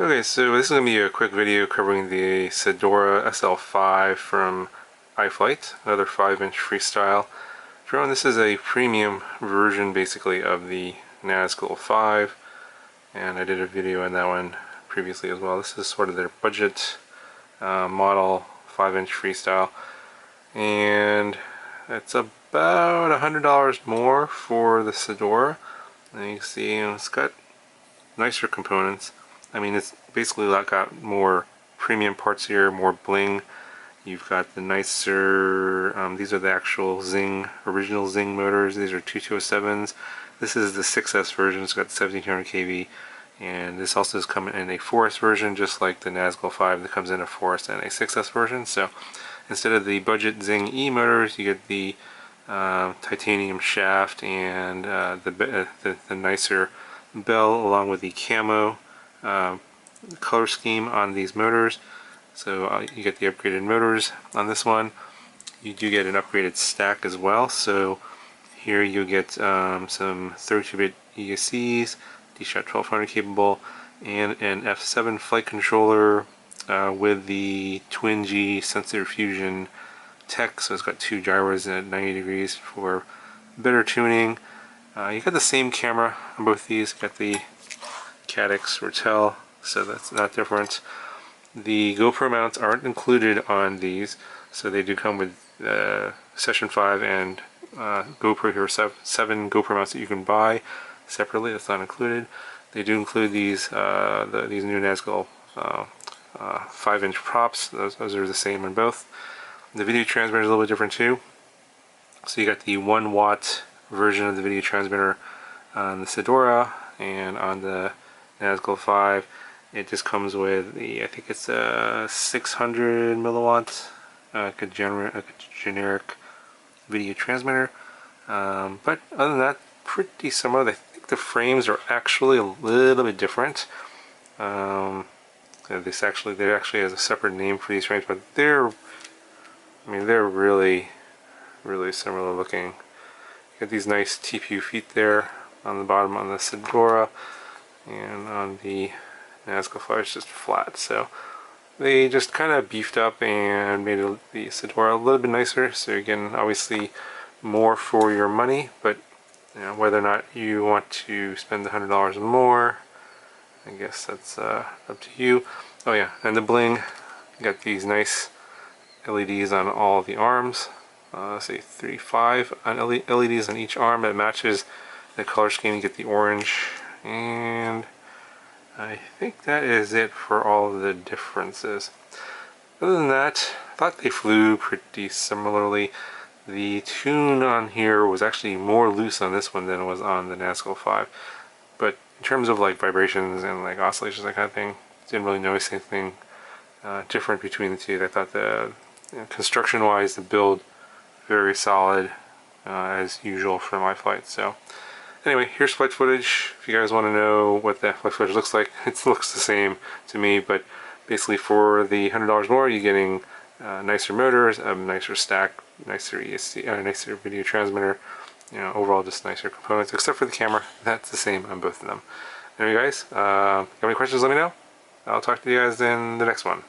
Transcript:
Okay, so this is going to be a quick video covering the Cidora SL5 from iFlight, another 5-inch freestyle drone. This is a premium version basically of the Nazgul 5, and I did a video on that one previously as well. This is sort of their budget model 5-inch freestyle, and it's about $100 more for the Cidora. And you can see it's got nicer components. I mean, it's basically got more premium parts here, more bling. You've got the nicer, these are the actual original Zing motors. These are 2207s. This is the 6S version, it's got 1700 kV. And this also is coming in a 4S version, just like the Nazgul 5 that comes in a 4S and a 6S version. So instead of the budget Zing E motors, you get the titanium shaft and the nicer bell, along with the camo color scheme on these motors. So you get the upgraded motors on this one. You do get an upgraded stack as well. So here you get some 32-bit ESCs, D-Shot 1200 capable, and an F7 flight controller with the Twin G sensor fusion tech. So it's got two gyros at 90 degrees for better tuning. You got the same camera on both these. You got the Caddx Rotel, so that's not different. The GoPro mounts aren't included on these, so they do come with Session 5 and GoPro Hero 7 GoPro mounts that you can buy separately. That's not included. They do include these these new Nazgul 5-inch props. Those are the same on both. The video transmitter is a little bit different too. So you got the 1-watt version of the video transmitter on the Cidora, and on the Nazgul 5 it just comes with the, I think it's a 600 milliwatt generic video transmitter, but other than that, pretty similar. I think the frames are actually a little bit different. There actually has a separate name for these frames, but they're really similar looking. You got these nice TPU feet there on the bottom on the Cidora, and on the Nazgul 5 it's just flat. So they just kind of beefed up and made the Cidora a little bit nicer. So you're getting obviously more for your money, but you know, whether or not you want to spend the $100 more, I guess that's up to you. Oh yeah, and the bling, you got these nice LEDs on all the arms. Say 3-5 on LEDs on each arm. That matches the color scheme. You get the orange, and I think that is it for all of the differences. Other than that, I thought they flew pretty similarly. The tune on here was actually more loose on this one than it was on the Nazgul 5, but in terms of like vibrations and like oscillations, that kind of thing, didn't really notice anything different between the two. I thought the construction wise, the build very solid as usual from iFlight. So anyway, here's flight footage. If you guys want to know what that flight footage looks like, it looks the same to me, but basically for the $100 more, you're getting nicer motors, a nicer stack, nicer ESC, nicer video transmitter. You know, overall just nicer components, except for the camera. That's the same on both of them. Anyway, guys, if you have any questions, let me know. I'll talk to you guys in the next one.